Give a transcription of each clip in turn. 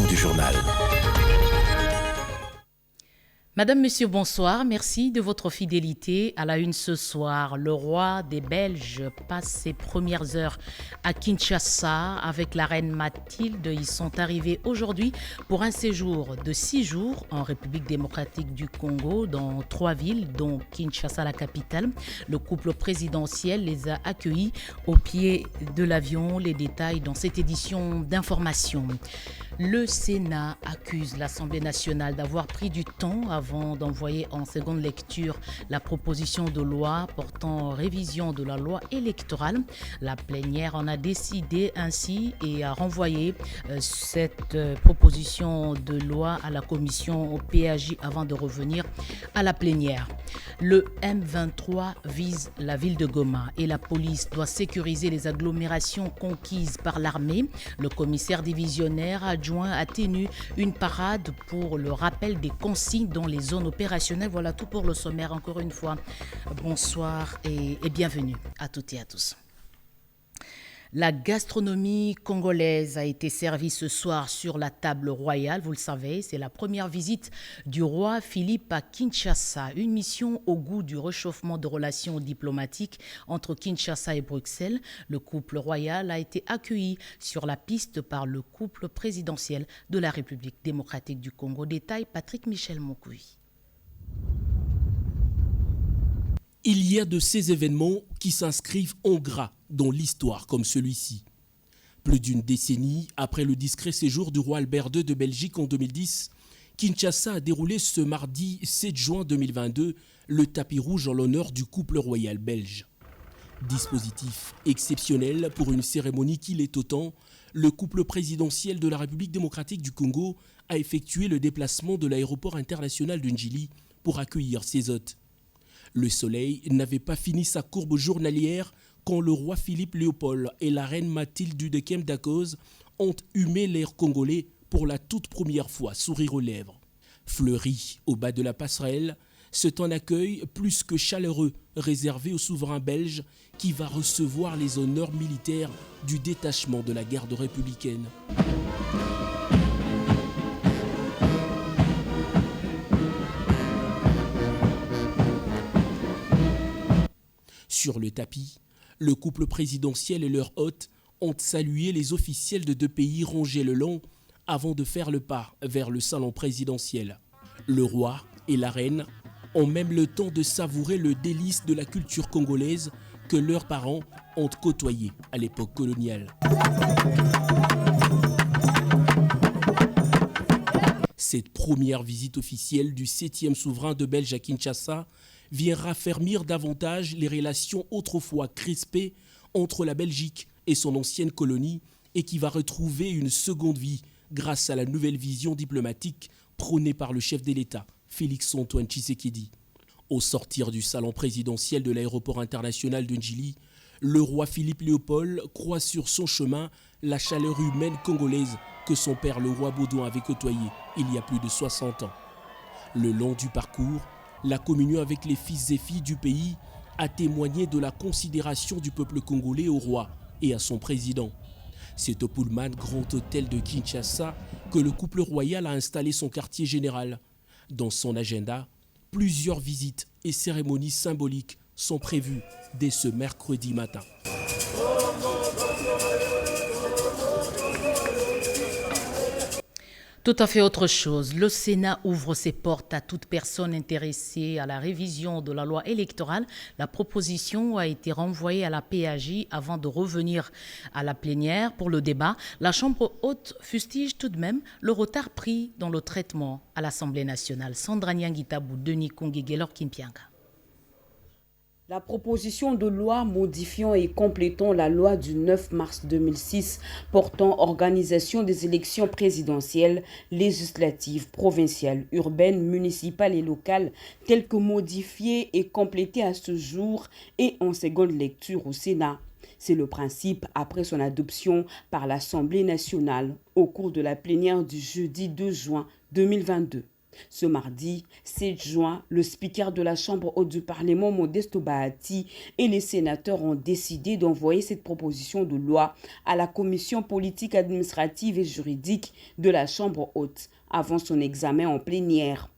édition du journal. Madame, Monsieur, bonsoir. Merci de votre fidélité. À la une ce soir, le roi des Belges passe ses premières heures à Kinshasa avec la reine Mathilde. Ils sont arrivés aujourd'hui pour un séjour de 6 jours en République démocratique du Congo dans 3 villes, dont Kinshasa, la capitale. Le couple présidentiel les a accueillis au pied de l'avion. Les détails dans cette édition d'information. Le Sénat accuse l'Assemblée nationale d'avoir pris du temps avant d'envoyer en seconde lecture la proposition de loi portant révision de la loi électorale. La plénière en a décidé ainsi et a renvoyé cette proposition de loi à la commission au PAJ avant de revenir à la plénière. Le M23 vise la ville de Goma et la police doit sécuriser les agglomérations conquises par l'armée. Le commissaire divisionnaire adjoint a tenu une parade pour le rappel des consignes dans les zones opérationnelles. Voilà tout pour le sommaire. Encore une fois, bonsoir et bienvenue à toutes et à tous. La gastronomie congolaise a été servie ce soir sur la table royale. Vous le savez, c'est la première visite du roi Philippe à Kinshasa. Une mission au goût du réchauffement de relations diplomatiques entre Kinshasa et Bruxelles. Le couple royal a été accueilli sur la piste par le couple présidentiel de la République démocratique du Congo. Détail Patrick Michel Mokoui. Il y a de ces événements qui s'inscrivent en gras dans l'histoire comme celui-ci. Plus d'une décennie après le discret séjour du roi Albert II de Belgique en 2010, Kinshasa a déroulé ce mardi 7 juin 2022 le tapis rouge en l'honneur du couple royal belge. Dispositif exceptionnel pour une cérémonie qui l'est autant, le couple présidentiel de la République démocratique du Congo a effectué le déplacement de l'aéroport international de Njili pour accueillir ses hôtes. Le soleil n'avait pas fini sa courbe journalière quand le roi Philippe Léopold et la reine Mathilde Dudecem d'Akoz ont humé l'air congolais pour la toute première fois, sourire aux lèvres. Fleuri au bas de la passerelle, c'est un accueil plus que chaleureux réservé au souverain belge qui va recevoir les honneurs militaires du détachement de la garde républicaine. Sur le tapis, le couple présidentiel et leurs hôtes ont salué les officiels de 2 pays rangés le long avant de faire le pas vers le salon présidentiel. Le roi et la reine ont même le temps de savourer le délice de la culture congolaise que leurs parents ont côtoyé à l'époque coloniale. Cette première visite officielle du 7e souverain de Belge à Kinshasa vient raffermir davantage les relations autrefois crispées entre la Belgique et son ancienne colonie et qui va retrouver une seconde vie grâce à la nouvelle vision diplomatique prônée par le chef de l'État, Félix-Antoine Tshisekedi. Au sortir du salon présidentiel de l'aéroport international de Njili, le roi Philippe Léopold croit sur son chemin la chaleur humaine congolaise que son père le roi Baudouin avait côtoyée il y a plus de 60 ans. Le long du parcours, la communion avec les fils et filles du pays a témoigné de la considération du peuple congolais au roi et à son président. C'est au Pullman Grand Hôtel de Kinshasa que le couple royal a installé son quartier général. Dans son agenda, plusieurs visites et cérémonies symboliques sont prévues dès ce mercredi matin. Tout à fait autre chose. Le Sénat ouvre ses portes à toute personne intéressée à la révision de la loi électorale. La proposition a été renvoyée à la PAJ avant de revenir à la plénière pour le débat. La Chambre haute fustige tout de même le retard pris dans le traitement à l'Assemblée nationale. Sandra Nyangitabou, Denis Kongé-Gelor Kimpianga. La proposition de loi modifiant et complétant la loi du 9 mars 2006 portant organisation des élections présidentielles, législatives, provinciales, urbaines, municipales et locales, telle que modifiée et complétée à ce jour et en seconde lecture au Sénat. C'est le principe après son adoption par l'Assemblée nationale au cours de la plénière du jeudi 2 juin 2022. Ce mardi 7 juin, le speaker de la Chambre haute du Parlement, Modeste Bahati, et les sénateurs ont décidé d'envoyer cette proposition de loi à la commission politique, administrative et juridique de la Chambre haute avant son examen en plénière.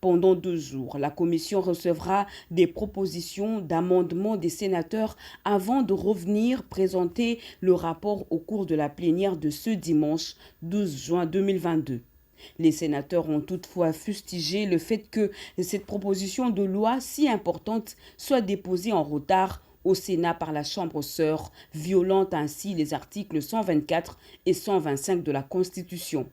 Pendant 2 jours, la commission recevra des propositions d'amendement des sénateurs avant de revenir présenter le rapport au cours de la plénière de ce dimanche 12 juin 2022. Les sénateurs ont toutefois fustigé le fait que cette proposition de loi si importante soit déposée en retard au Sénat par la Chambre sœur, violant ainsi les articles 124 et 125 de la Constitution.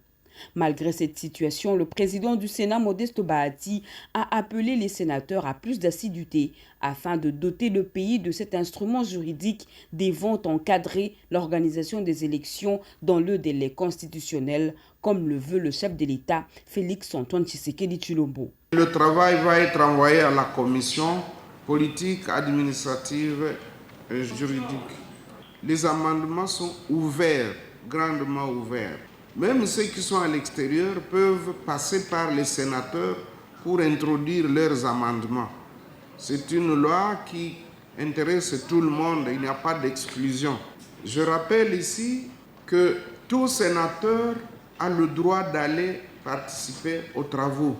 Malgré cette situation, le président du Sénat, Modeste Bahati, a appelé les sénateurs à plus d'assiduité afin de doter le pays de cet instrument juridique devant encadrer l'organisation des élections dans le délai constitutionnel, comme le veut le chef de l'État, Félix-Antoine Tshisekedi Tshilombo. Le travail va être envoyé à la commission politique, administrative et juridique. Les amendements sont ouverts, grandement ouverts. Même ceux qui sont à l'extérieur peuvent passer par les sénateurs pour introduire leurs amendements. C'est une loi qui intéresse tout le monde, il n'y a pas d'exclusion. Je rappelle ici que tout sénateur a le droit d'aller participer aux travaux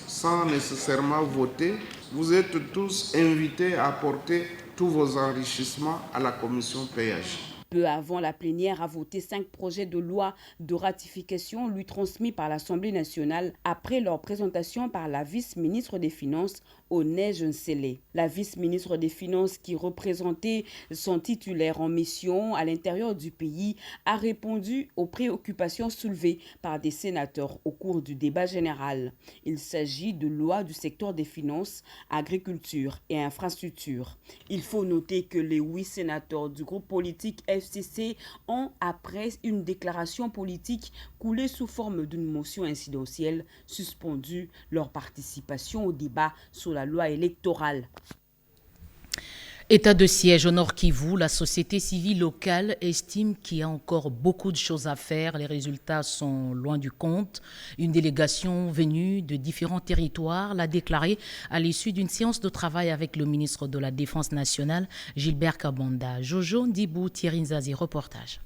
sans nécessairement voter. Vous êtes tous invités à apporter tous vos enrichissements à la commission PH. Peu avant, la plénière a voté 5 projets de loi de ratification lui transmis par l'Assemblée nationale après leur présentation par la vice-ministre des Finances, Onège Nsele. La vice-ministre des Finances, qui représentait son titulaire en mission à l'intérieur du pays, a répondu aux préoccupations soulevées par des sénateurs au cours du débat général. Il s'agit de lois du secteur des finances, agriculture et infrastructure. Il faut noter que les 8 sénateurs du groupe politique FCC ont, après une déclaration politique coulée sous forme d'une motion incidentielle, suspendu leur participation au débat sur la loi électorale. État de siège au Nord Kivu, la société civile locale estime qu'il y a encore beaucoup de choses à faire. Les résultats sont loin du compte. Une délégation venue de différents territoires l'a déclaré à l'issue d'une séance de travail avec le ministre de la Défense nationale, Gilbert Kabonda. Jojo Ndibou, Thierry Nzazi, reportage.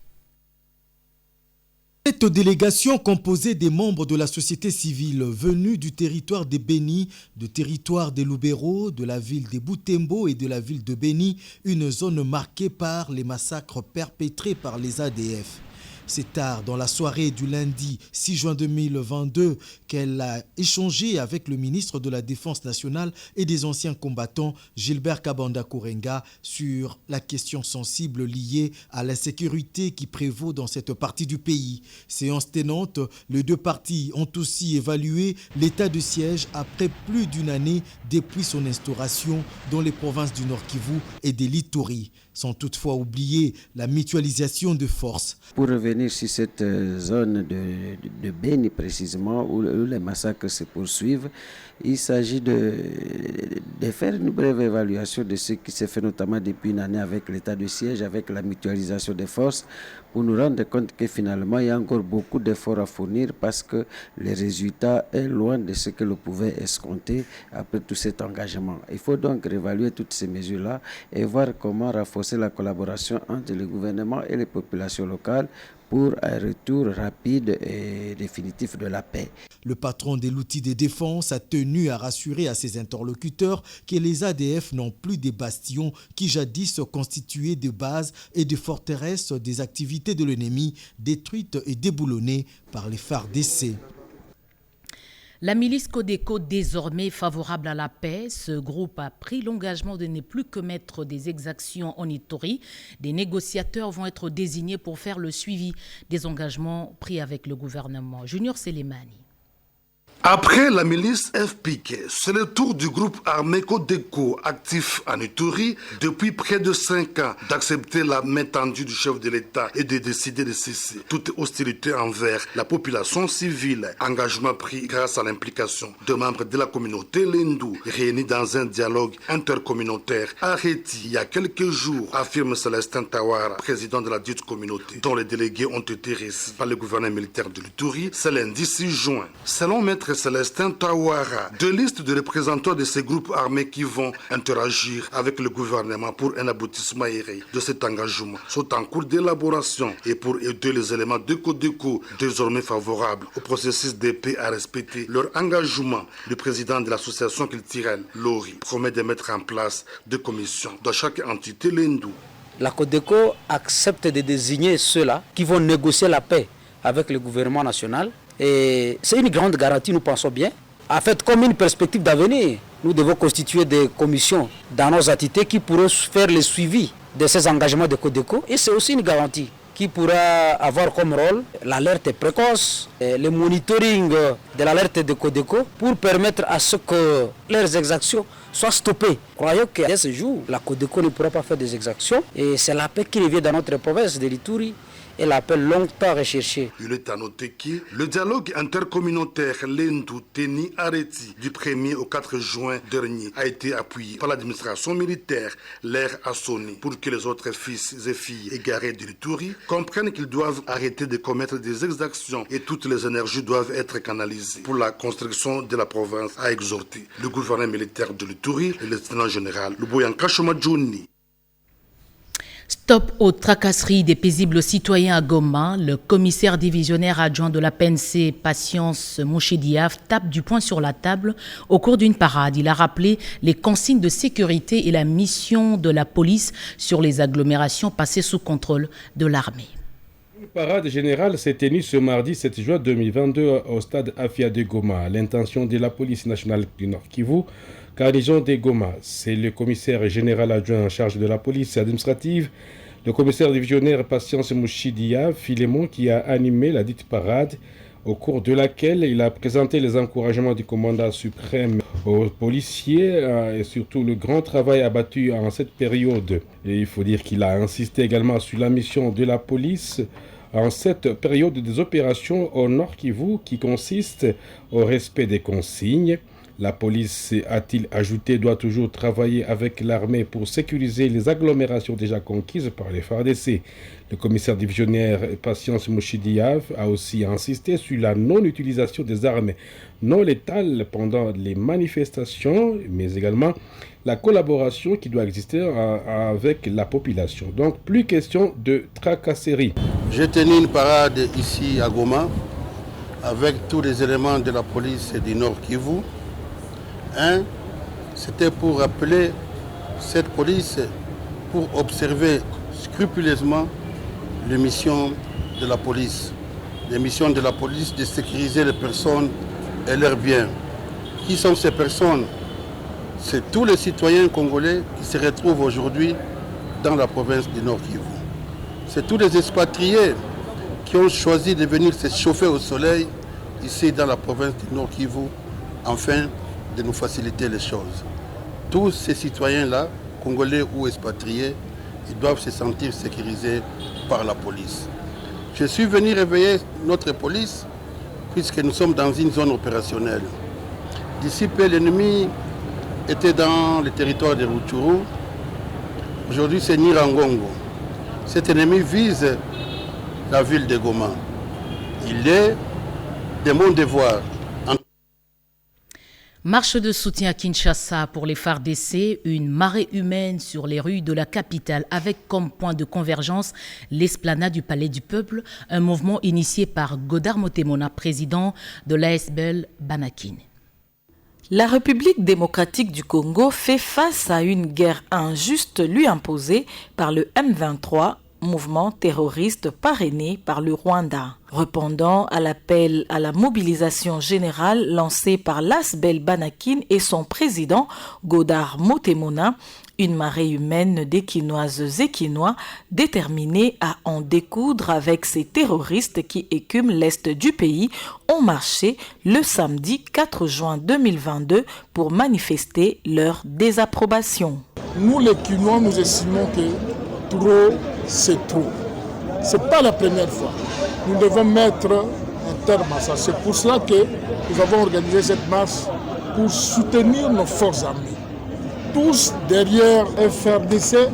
Cette délégation composée des membres de la société civile venus du territoire de Beni, du territoire des Lubero, de la ville de Butembo et de la ville de Beni, une zone marquée par les massacres perpétrés par les ADF. C'est tard dans la soirée du lundi 6 juin 2022 qu'elle a échangé avec le ministre de la Défense nationale et des anciens combattants Gilbert Kabonda Kourenga sur la question sensible liée à l'insécurité qui prévaut dans cette partie du pays. Séance tenante, les deux parties ont aussi évalué l'état de siège après plus d'une année depuis son instauration dans les provinces du Nord Kivu et de l'Ituri, sans toutefois oublier la mutualisation de forces. Pour revenir sur cette zone de Beni précisément, où les massacres se poursuivent, il s'agit de faire une brève évaluation de ce qui s'est fait notamment depuis une année avec l'état de siège, avec la mutualisation des forces, pour nous rendre compte que finalement il y a encore beaucoup d'efforts à fournir parce que le résultat est loin de ce que l'on pouvait escompter après tout cet engagement. Il faut donc réévaluer toutes ces mesures-là et voir comment renforcer la collaboration entre le gouvernement et les populations locales pour un retour rapide et définitif de la paix. Le patron de l'outil de défense a tenu à rassurer à ses interlocuteurs que les ADF n'ont plus des bastions qui jadis constituaient de bases et de forteresses des activités de l'ennemi détruites et déboulonnées par les FARDC. La milice Codeco, désormais favorable à la paix, ce groupe a pris l'engagement de ne plus commettre des exactions en Ituri. Des négociateurs vont être désignés pour faire le suivi des engagements pris avec le gouvernement. Junior Selemani. Après la milice FPK, c'est le tour du groupe armé Codeco, actif en Ituri depuis près de 5 ans, d'accepter la main tendue du chef de l'État et de décider de cesser toute hostilité envers la population civile. Engagement pris grâce à l'implication de membres de la communauté Lendou, réunis dans un dialogue intercommunautaire arrêté il y a quelques jours, affirme Célestin Tawara, président de la dite communauté, dont les délégués ont été reçus par le gouverneur militaire de l'Ituri, c'est lundi 6 juin. Selon Maître Maître Célestin Tawara. 2 listes de représentants de ces groupes armés qui vont interagir avec le gouvernement pour un aboutissement aéré de cet engagement sont en cours d'élaboration et pour aider les éléments de Codeco désormais favorables au processus de paix à respecter leur engagement. Le président de l'association culturelle, Lori, promet de mettre en place des commissions dans chaque entité l'Hindou. La Codeco accepte de désigner ceux-là qui vont négocier la paix avec le gouvernement national. Et c'est une grande garantie, nous pensons bien. En fait, comme une perspective d'avenir, nous devons constituer des commissions dans nos entités qui pourront faire le suivi de ces engagements de Codeco. Et c'est aussi une garantie qui pourra avoir comme rôle l'alerte précoce, le monitoring de l'alerte de Codeco pour permettre à ce que leurs exactions soient stoppées. Croyons qu'à ce jour, la Codeco ne pourra pas faire des exactions et c'est la paix qui revient dans notre province de l'Ituri. Et la paix longtemps recherchée. Il est à noter que le dialogue intercommunautaire Lendu-Teni Areti du 1er au 4 juin dernier a été appuyé par l'administration militaire, l'air a sonné pour que les autres fils et filles égarés de l'Ituri comprennent qu'ils doivent arrêter de commettre des exactions et toutes les énergies doivent être canalisées pour la construction de la province, a exhorté le gouverneur militaire de l'Ituri, le lieutenant général Luboyanka Shomadjouni. Stop aux tracasseries des paisibles citoyens à Goma. Le commissaire divisionnaire adjoint de la PNC, Patience Mouchediaf, tape du poing sur la table au cours d'une parade. Il a rappelé les consignes de sécurité et la mission de la police sur les agglomérations passées sous contrôle de l'armée. Une parade générale s'est tenue ce mardi 7 juin 2022 au stade Afia de Goma. L'intention de la police nationale du Nord Kivu, garnison de Goma, c'est le commissaire général adjoint en charge de la police administrative, le commissaire divisionnaire Patience Mouchidia Philémon, qui a animé la dite parade, au cours de laquelle il a présenté les encouragements du commandant suprême aux policiers et surtout le grand travail abattu en cette période. Et il faut dire qu'il a insisté également sur la mission de la police en cette période des opérations au Nord Kivu qui consiste au respect des consignes. La police, a-t-il ajouté, doit toujours travailler avec l'armée pour sécuriser les agglomérations déjà conquises par les FARDC. Le commissaire divisionnaire Patience Mouchidiav a aussi insisté sur la non-utilisation des armes non létales pendant les manifestations, mais également la collaboration qui doit exister avec la population. Donc, plus question de tracasserie. J'ai tenu une parade ici à Goma avec tous les éléments de la police du Nord Kivu. C'était pour rappeler cette police pour observer scrupuleusement les missions de la police. Les missions de la police de sécuriser les personnes et leurs biens. Qui sont ces personnes? C'est tous les citoyens congolais qui se retrouvent aujourd'hui dans la province du Nord Kivu. C'est tous les expatriés qui ont choisi de venir se chauffer au soleil ici dans la province du Nord Kivu, afin de nous faciliter les choses. Tous ces citoyens-là, congolais ou expatriés, ils doivent se sentir sécurisés par la police. Je suis venu réveiller notre police puisque nous sommes dans une zone opérationnelle. D'ici peu, l'ennemi était dans le territoire de Rutshuru. Aujourd'hui, c'est Nirangongo. Cet ennemi vise la ville de Goma. Il est de mon devoir. Marche de soutien à Kinshasa pour les FARDC, une marée humaine sur les rues de la capitale avec comme point de convergence l'esplanade du Palais du Peuple, un mouvement initié par Godard Motemona, président de l'ASBL Banakin. La République démocratique du Congo fait face à une guerre injuste lui imposée par le M23, mouvement terroriste parrainé par le Rwanda. Répondant à l'appel à la mobilisation générale lancé par l'ASBL Banakin et son président Godard Motemona, une marée humaine d'équinoises et équinois déterminés à en découdre avec ces terroristes qui écument l'est du pays ont marché le samedi 4 juin 2022 pour manifester leur désapprobation. Nous les Quinois, nous estimons que trop, c'est trop. Ce n'est pas la première fois. Nous devons mettre un terme à ça. C'est pour cela que nous avons organisé cette marche pour soutenir nos forces armées. Tous derrière FRDC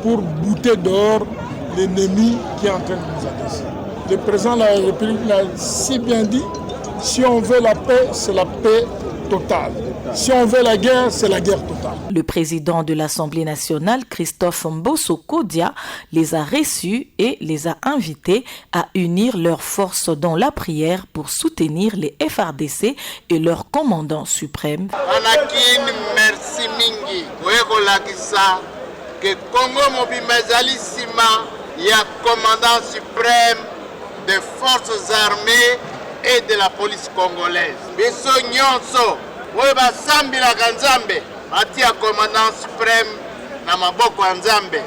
pour bouter dehors l'ennemi qui est en train de nous agresser. Le président de la République l'a si bien dit, Si on veut la paix, c'est la paix totale. Si on veut la guerre, c'est la guerre totale. Le président de l'Assemblée nationale, Christophe Mbosso Kodia, les a reçus et les a invités à unir leurs forces dans la prière pour soutenir les FRDC et leur commandant suprême. Anakin, merci mingi. Wekolakisa que Congo mobimezalisima ya commandant suprême des forces armées et de la police congolaise. Biso nyonso oyo basambilaka Nzambe atia commandant suprême na maboko ya Nzambe,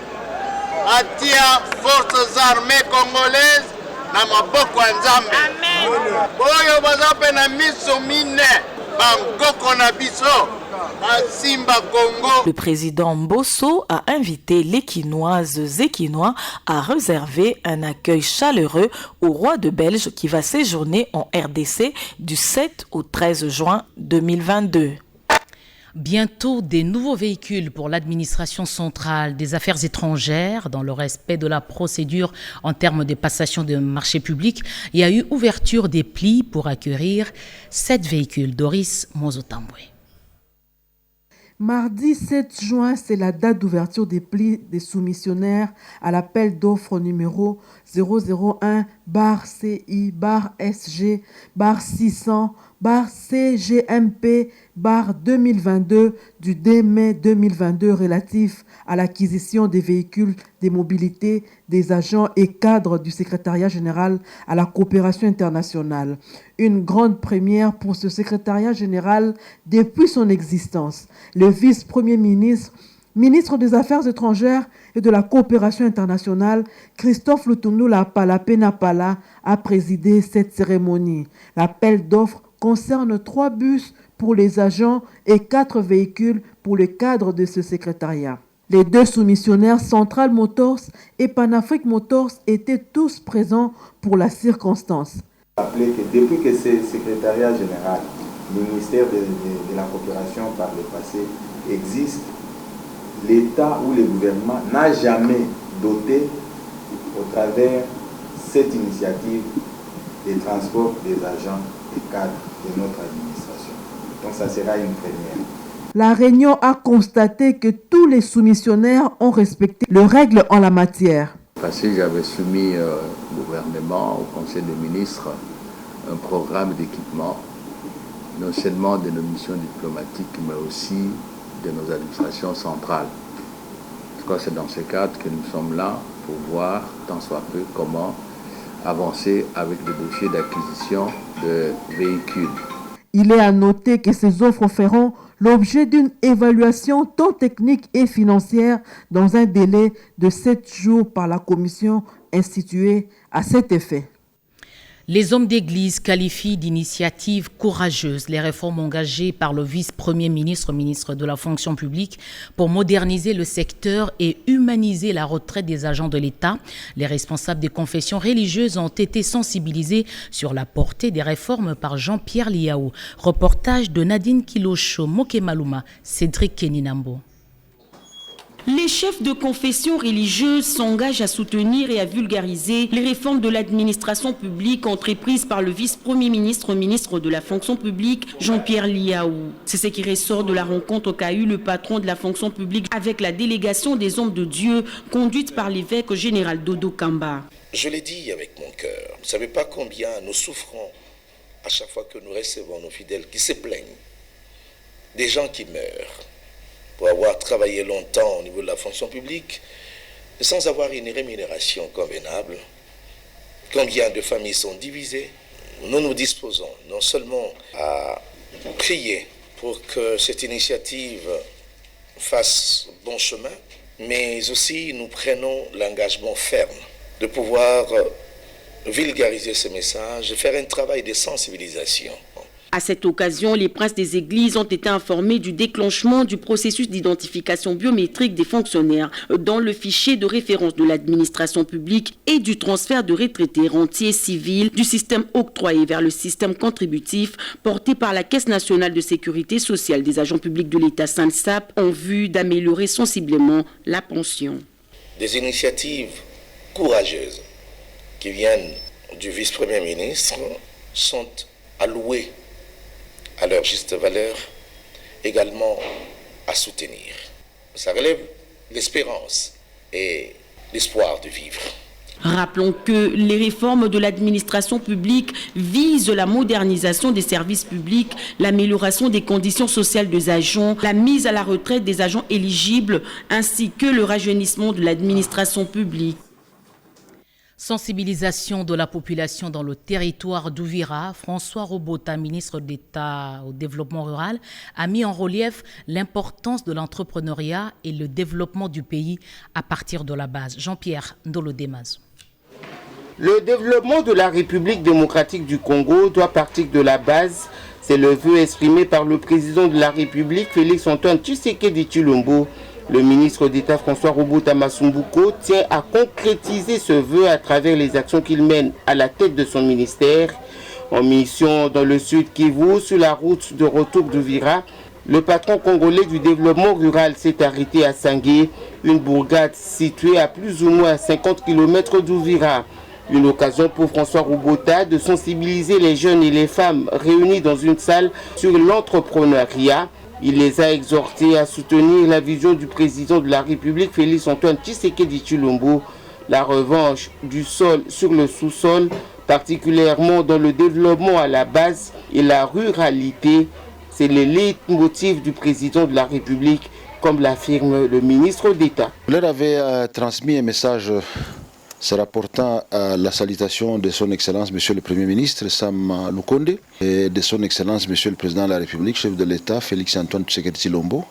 atia forces armées congolaises na maboko ya Nzambe. Oyo baza pe na miso mine bangoko na biso. Le président Mbosso a invité les Quinoises et Quinois à réserver un accueil chaleureux au roi de Belge qui va séjourner en RDC du 7 au 13 juin 2022. Bientôt, des nouveaux véhicules pour l'administration centrale des affaires étrangères dans le respect de la procédure en termes de passation de marchés publics. Il y a eu ouverture des plis pour accueillir 7 véhicules. Doris Mozotambwe. Mardi 7 juin, c'est la date d'ouverture des plis des soumissionnaires à l'appel d'offres numéro 001-CI-600-CGMP-2022 du 2 mai 2022 relatif à l'acquisition des véhicules des mobilités des agents et cadres du secrétariat général à la coopération internationale. Une grande première pour ce secrétariat général depuis son existence. Le vice-premier ministre, ministre des Affaires étrangères et de la coopération internationale, Christophe Lutundu Pala a présidé cette cérémonie. L'appel d'offres concerne 3 bus pour les agents et 4 véhicules pour le cadre de ce secrétariat. Les 2 soumissionnaires, Central Motors et Panafrique Motors, étaient tous présents pour la circonstance. Rappeler que depuis que ce secrétariat général, le ministère de la coopération par le passé existe, l'État ou le gouvernement n'a jamais doté au travers cette initiative des transports des agents et cadres de notre administration. Donc ça sera une première. La réunion a constaté que tous les soumissionnaires ont respecté les règles en la matière. Parce que j'avais soumis au gouvernement, au Conseil des ministres, un programme d'équipement, non seulement de nos missions diplomatiques, mais aussi de nos administrations centrales. Je crois que c'est dans ce cadre que nous sommes là pour voir, tant soit peu, comment avancer avec le dossier d'acquisition de véhicules. Il est à noter que ces offres feront l'objet d'une évaluation tant technique et financière dans un délai de 7 jours par la commission instituée à cet effet. Les hommes d'église qualifient d'initiatives courageuses les réformes engagées par le vice-premier ministre, ministre de la fonction publique, pour moderniser le secteur et humaniser la retraite des agents de l'État. Les responsables des confessions religieuses ont été sensibilisés sur la portée des réformes par Jean-Pierre Liaou. Reportage de Nadine Kilosho, Moke Maluma, Cédric Keninambo. Les chefs de confession religieuse s'engagent à soutenir et à vulgariser les réformes de l'administration publique entreprises par le vice-premier ministre, ministre de la fonction publique, Jean-Pierre Liaou. C'est ce qui ressort de la rencontre qu'a eu le patron de la fonction publique avec la délégation des hommes de Dieu conduite par l'évêque général Dodo Kamba. Je l'ai dit avec mon cœur, vous ne savez pas combien nous souffrons à chaque fois que nous recevons nos fidèles qui se plaignent, des gens qui meurent pour avoir travaillé longtemps au niveau de la fonction publique, sans avoir une rémunération convenable. Combien de familles sont divisées? Nous nous disposons non seulement à prier pour que cette initiative fasse bon chemin, mais aussi nous prenons l'engagement ferme de pouvoir vulgariser ce message, faire un travail de sensibilisation. À cette occasion, les princes des églises ont été informés du déclenchement du processus d'identification biométrique des fonctionnaires dans le fichier de référence de l'administration publique et du transfert de retraités rentiers civils du système octroyé vers le système contributif porté par la Caisse nationale de sécurité sociale des agents publics de l'État SANSAP en vue d'améliorer sensiblement la pension. Des initiatives courageuses qui viennent du vice-premier ministre sont à louer à leur juste valeur, également à soutenir. Ça relève l'espérance et l'espoir de vivre. Rappelons que les réformes de l'administration publique visent la modernisation des services publics, l'amélioration des conditions sociales des agents, la mise à la retraite des agents éligibles, ainsi que le rajeunissement de l'administration publique. Sensibilisation de la population dans le territoire d'Ouvira, François Robota, ministre d'État au développement rural, a mis en relief l'importance de l'entrepreneuriat et le développement du pays à partir de la base. Jean-Pierre Ndolodemaz. Le développement de la République démocratique du Congo doit partir de la base. C'est le vœu exprimé par le président de la République, Félix-Antoine Tshisekedi Tshilombo. Le ministre d'État François Robota Masumbuko tient à concrétiser ce vœu à travers les actions qu'il mène à la tête de son ministère. En mission dans le sud Kivu, sur la route de retour d'Ouvira, le patron congolais du développement rural s'est arrêté à Sangué, une bourgade située à plus ou moins 50 km d'Ouvira. Une occasion pour François Robota de sensibiliser les jeunes et les femmes réunis dans une salle sur l'entrepreneuriat. Il les a exhortés à soutenir la vision du président de la République, Félix-Antoine Tshisekedi Tshilombo, la revanche du sol sur le sous-sol, particulièrement dans le développement à la base et la ruralité. C'est le leitmotiv du président de la République, comme l'affirme le ministre d'État. Vous leur avez transmis un message se rapportant à la salutation de son Excellence Monsieur le Premier ministre Sam Lukonde et de son Excellence Monsieur le Président de la République, chef de l'État Félix-Antoine Tshisekedi Tshilombo.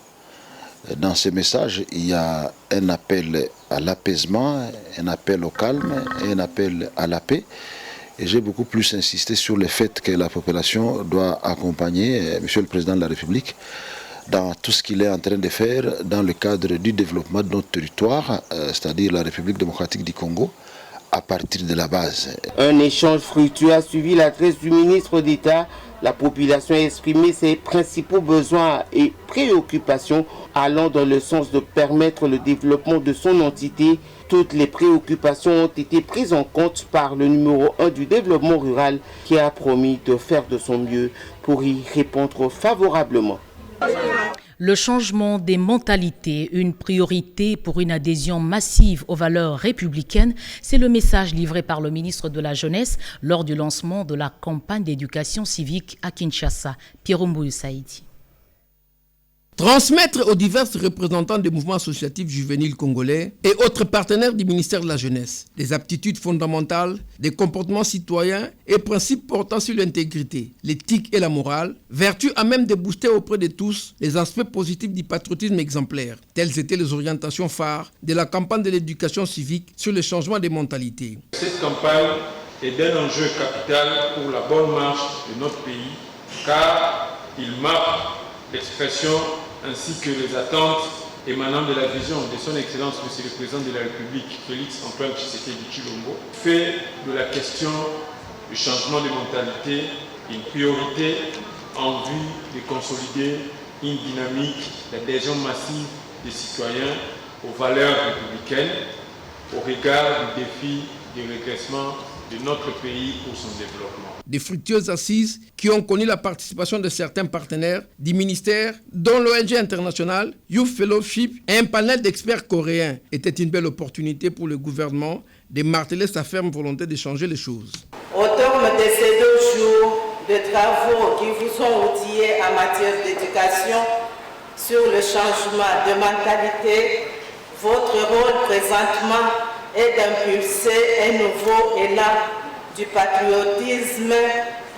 Dans ce message, il y a un appel à l'apaisement, un appel au calme et un appel à la paix. Et j'ai beaucoup plus insisté sur le fait que la population doit accompagner Monsieur le Président de la République dans tout ce qu'il est en train de faire dans le cadre du développement de notre territoire, c'est-à-dire la République démocratique du Congo, à partir de la base. Un échange fructueux a suivi l'adresse du ministre d'État. La population a exprimé ses principaux besoins et préoccupations allant dans le sens de permettre le développement de son entité. Toutes les préoccupations ont été prises en compte par le numéro 1 du développement rural qui a promis de faire de son mieux pour y répondre favorablement. Le changement des mentalités, une priorité pour une adhésion massive aux valeurs républicaines, c'est le message livré par le ministre de la Jeunesse lors du lancement de la campagne d'éducation civique à Kinshasa. Pierre Mbouyu Saïdi. Transmettre aux divers représentants des mouvements associatifs juvéniles congolais et autres partenaires du ministère de la Jeunesse des aptitudes fondamentales, des comportements citoyens et principes portant sur l'intégrité, l'éthique et la morale, vertus à même de booster auprès de tous les aspects positifs du patriotisme exemplaire. Telles étaient les orientations phares de la campagne de l'éducation civique sur le changement des mentalités. Cette campagne est d'un enjeu capital pour la bonne marche de notre pays car il marque l'expression ainsi que les attentes émanant de la vision de son Excellence Monsieur le Président de la République, Félix-Antoine Tshisekedi Tshilombo, fait de la question du changement de mentalité une priorité en vue de consolider une dynamique d'adhésion massive des citoyens aux valeurs républicaines au regard du défi du régressement de notre pays pour son développement. Des fructueuses assises qui ont connu la participation de certains partenaires du ministère, dont l'ONG internationale Youth Fellowship et un panel d'experts coréens, était une belle opportunité pour le gouvernement de marteler sa ferme volonté de changer les choses. Au terme de ces 2 jours de travaux qui vous sont outillés en matière d'éducation sur le changement de mentalité, votre rôle présentement est d'impulser un nouveau élan du patriotisme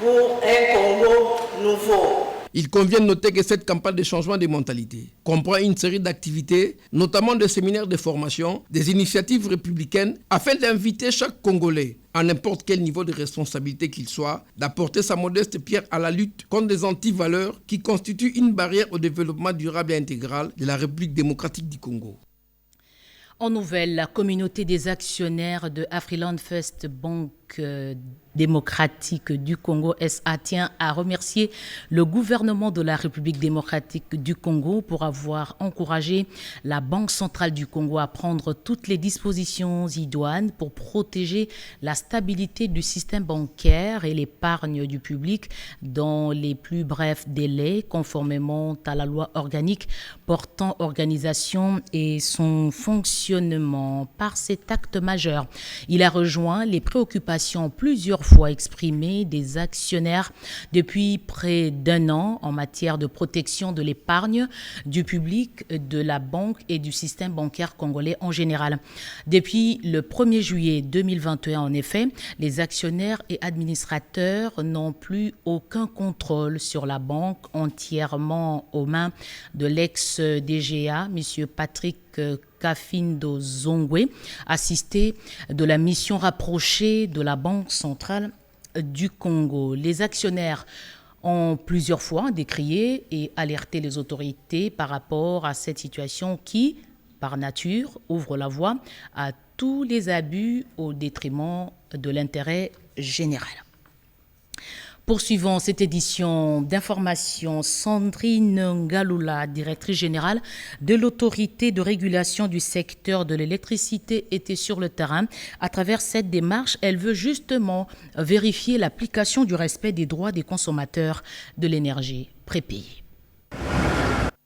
pour un Congo nouveau. Il convient de noter que cette campagne de changement des mentalités comprend une série d'activités, notamment des séminaires de formation, des initiatives républicaines, afin d'inviter chaque Congolais, à n'importe quel niveau de responsabilité qu'il soit, d'apporter sa modeste pierre à la lutte contre des antivaleurs qui constituent une barrière au développement durable et intégral de la République démocratique du Congo. En nouvelle, la communauté des actionnaires de Afriland First Bank démocratique du Congo SA tient à remercier le gouvernement de la République démocratique du Congo pour avoir encouragé la Banque centrale du Congo à prendre toutes les dispositions idoines pour protéger la stabilité du système bancaire et l'épargne du public dans les plus brefs délais, conformément à la loi organique portant organisation et son fonctionnement. Par cet acte majeur, il a rejoint les préoccupations plusieurs fois exprimées des actionnaires depuis près d'un an en matière de protection de l'épargne du public, de la banque et du système bancaire congolais en général. Depuis le 1er juillet 2021, en effet, les actionnaires et administrateurs n'ont plus aucun contrôle sur la banque, entièrement aux mains de l'ex-DGA, M. Patrick Kafindo Zongwe, assisté de la mission rapprochée de la Banque centrale du Congo. Les actionnaires ont plusieurs fois décrié et alerté les autorités par rapport à cette situation qui, par nature, ouvre la voie à tous les abus au détriment de l'intérêt général. Poursuivons cette édition d'information. Sandrine Ngaloula, directrice générale de l'autorité de régulation du secteur de l'électricité, était sur le terrain. À travers cette démarche, elle veut justement vérifier l'application du respect des droits des consommateurs de l'énergie prépayée.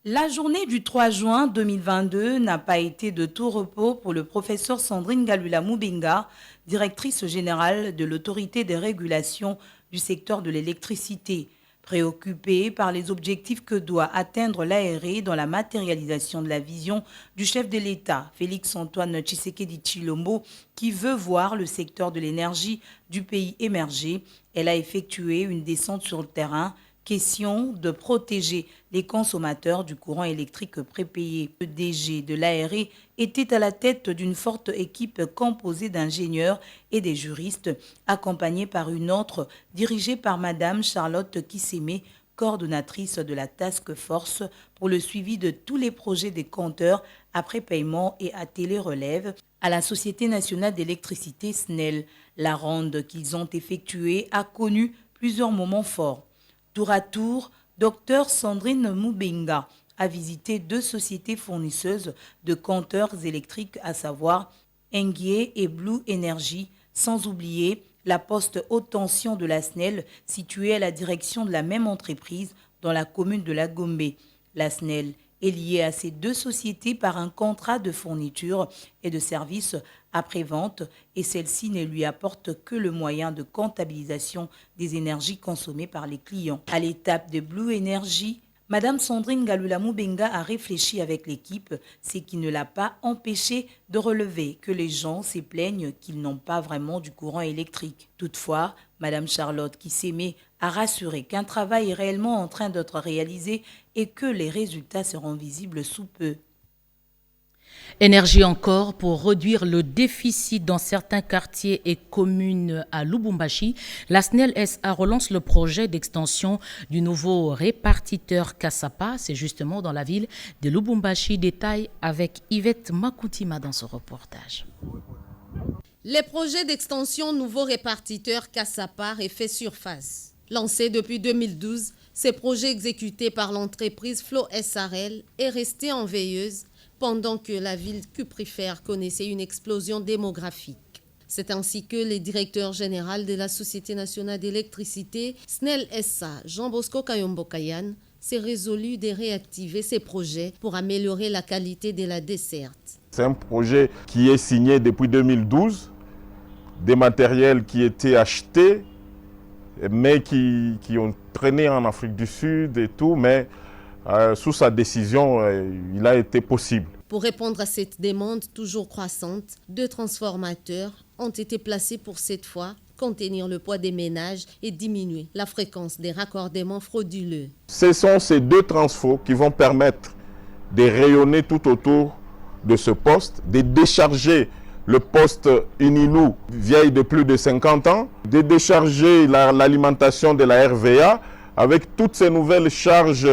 La journée du 3 juin 2022 n'a pas été de tout repos pour le professeur Sandrine Ngaloula Mubinga, directrice générale de l'autorité de régulation du secteur de l'électricité, préoccupée par les objectifs que doit atteindre l'ARE dans la matérialisation de la vision du chef de l'État, Félix-Antoine Tshisekedi Tshilombo, qui veut voir le secteur de l'énergie du pays émerger. Elle a effectué une descente sur le terrain. Question de protéger les consommateurs du courant électrique prépayé. Le DG de l'ARE était à la tête d'une forte équipe composée d'ingénieurs et des juristes, accompagnée par une autre dirigée par Madame Charlotte Kissémé, coordonnatrice de la Task Force pour le suivi de tous les projets des compteurs après paiement et à télé-relève à la Société nationale d'électricité SNEL. La ronde qu'ils ont effectuée a connu plusieurs moments forts. Tour à tour, Dr Sandrine Mubinga a visité 2 sociétés fournisseuses de compteurs électriques, à savoir Engie et Blue Energy, sans oublier la poste haute tension de la SNEL, située à la direction de la même entreprise dans la commune de la Gombe. La SNEL est liée à ces 2 sociétés par un contrat de fourniture et de services après-vente et celle-ci ne lui apporte que le moyen de comptabilisation des énergies consommées par les clients. À l'étape de Blue Energy, Madame Sandrine Ngaloula Mubinga a réfléchi avec l'équipe, ce qui ne l'a pas empêché de relever que les gens se plaignent qu'ils n'ont pas vraiment du courant électrique. Toutefois, Madame Charlotte Kissémé a rassuré qu'un travail est réellement en train d'être réalisé et que les résultats seront visibles sous peu. Énergie encore pour réduire le déficit dans certains quartiers et communes à Lubumbashi. La SNEL SA relance le projet d'extension du nouveau répartiteur Kassapa. C'est justement dans la ville de Lubumbashi. Détail avec Yvette Makoutima dans ce reportage. Les projets d'extension nouveau répartiteur Kassapa refait surface. Lancé depuis 2012, ces projets exécutés par l'entreprise Flow SRL est resté en veilleuse pendant que la ville cuprifère connaissait une explosion démographique. C'est ainsi que le directeur général de la Société nationale d'électricité, SNEL SA, Jean-Bosco Kayombo-Kayan, s'est résolu de réactiver ces projets pour améliorer la qualité de la desserte. C'est un projet qui est signé depuis 2012, des matériels qui étaient achetés, mais qui ont traîné en Afrique du Sud et tout, mais sous sa décision, il a été possible. Pour répondre à cette demande toujours croissante, 2 transformateurs ont été placés pour cette fois contenir le poids des ménages et diminuer la fréquence des raccordements frauduleux. Ce sont ces 2 transfos qui vont permettre de rayonner tout autour de ce poste, de décharger le poste Unilou, vieille de plus de 50 ans, de décharger l'alimentation de la RVA avec toutes ces nouvelles charges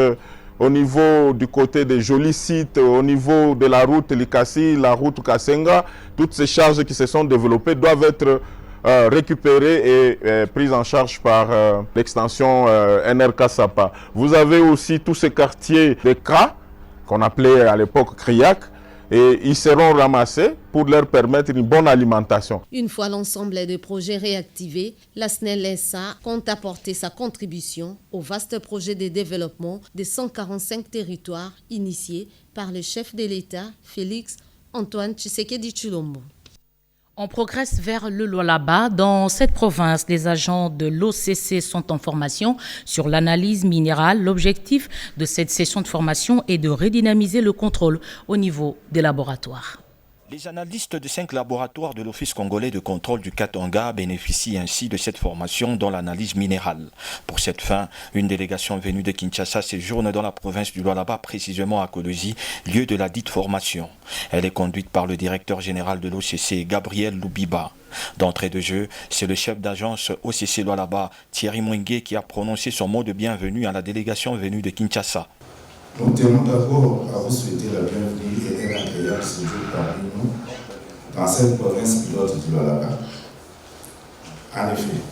au niveau du côté des jolis sites, au niveau de la route Likasi, la route Kasenga. Toutes ces charges qui se sont développées doivent être récupérés et pris en charge par l'extension NRK Sapa. Vous avez aussi tous ces quartiers de CRA, qu'on appelait à l'époque CRIAC, et ils seront ramassés pour leur permettre une bonne alimentation. Une fois l'ensemble des projets réactivés, la SNEL-SA compte apporter sa contribution au vaste projet de développement des 145 territoires initiés par le chef de l'État, Félix Antoine Tshisekedi Tshilombo. On progresse vers le Lualaba. Dans cette province, les agents de l'OCC sont en formation sur l'analyse minérale. L'objectif de cette session de formation est de redynamiser le contrôle au niveau des laboratoires. Les analystes de 5 laboratoires de l'Office congolais de contrôle du Katanga bénéficient ainsi de cette formation dans l'analyse minérale. Pour cette fin, une délégation venue de Kinshasa séjourne dans la province du Lualaba, précisément à Kolwezi, lieu de la dite formation. Elle est conduite par le directeur général de l'OCC, Gabriel Loubiba. D'entrée de jeu, c'est le chef d'agence OCC Lualaba, Thierry Mwenge, qui a prononcé son mot de bienvenue à la délégation venue de Kinshasa. Nous tenons d'abord à vous souhaiter la bienvenue et un agréable séjour parmi nous dans cette province pilote du Lualaba. En effet,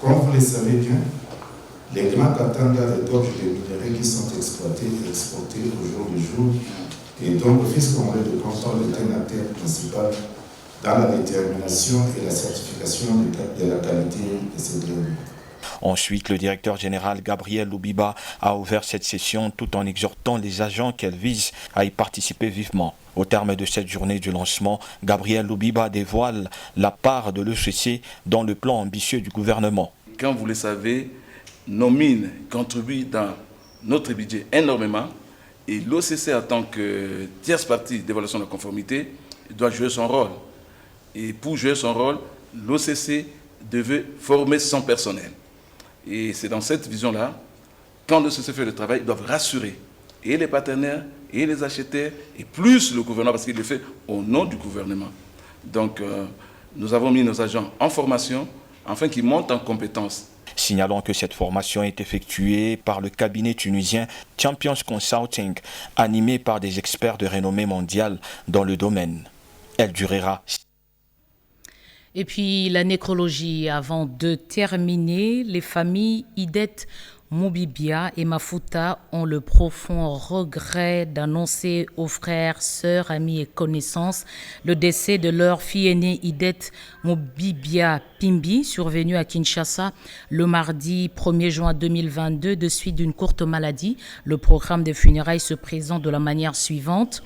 comme vous le savez bien, les grands Katanga regorgent de minéraux qui sont exploités et exportés au jour le jour, et donc l'Office congolais de contrôle est un acteur principal dans la détermination et la certification de la qualité de ces minéraux. Ensuite, le directeur général Gabriel Loubiba a ouvert cette session tout en exhortant les agents qu'elle vise à y participer vivement. Au terme de cette journée du lancement, Gabriel Loubiba dévoile la part de l'ECC dans le plan ambitieux du gouvernement. Comme vous le savez, nos mines contribuent dans notre budget énormément et l'OCC en tant que tierce partie d'évaluation de la conformité doit jouer son rôle. Et pour jouer son rôle, l'OCC devait former son personnel. Et c'est dans cette vision-là, quand l'OCC fait le travail, ils doivent rassurer et les partenaires, et les acheteurs, et plus le gouvernement, parce qu'il le fait au nom du gouvernement. Donc, nous avons mis nos agents en formation, afin qu'ils montent en compétences. Signalons que cette formation est effectuée par le cabinet tunisien Champions Consulting, animé par des experts de renommée mondiale dans le domaine. Elle durera. Et puis la nécrologie, avant de terminer, les familles Idet, Moubibia et Mafuta ont le profond regret d'annoncer aux frères, sœurs, amis et connaissances le décès de leur fille aînée Idet Moubibia Pimbi, survenue à Kinshasa le mardi 1er juin 2022 de suite d'une courte maladie. Le programme des funérailles se présente de la manière suivante.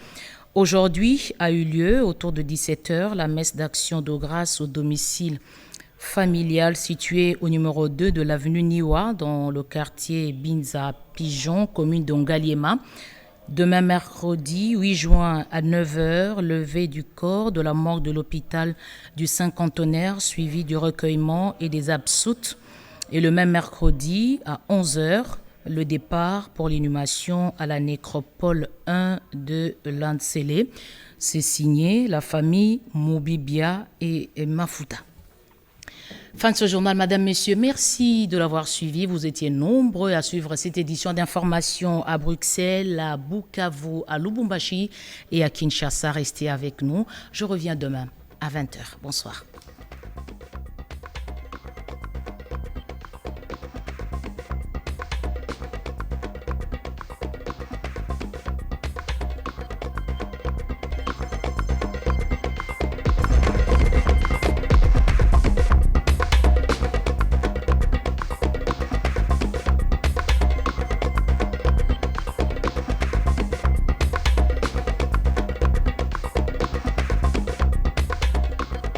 Aujourd'hui a eu lieu, autour de 17h, la messe d'action de grâce au domicile familial situé au numéro 2 de l'avenue Niwa, dans le quartier Binza-Pigeon, commune d'Ongaliema. Demain mercredi 8 juin à 9h, levée du corps de la morgue de l'hôpital du Saint-Cantonnaire, suivi du recueillement et des absoutes. Et le même mercredi à 11h, le départ pour l'inhumation à la nécropole 1 de Landsele. C'est signé la famille Moubibia et Mafuta. Fin de ce journal, Madame, Messieurs, merci de l'avoir suivi. Vous étiez nombreux à suivre cette édition d'information à Bruxelles, à Bukavu, à Lubumbashi et à Kinshasa. Restez avec nous. Je reviens demain à 20h. Bonsoir.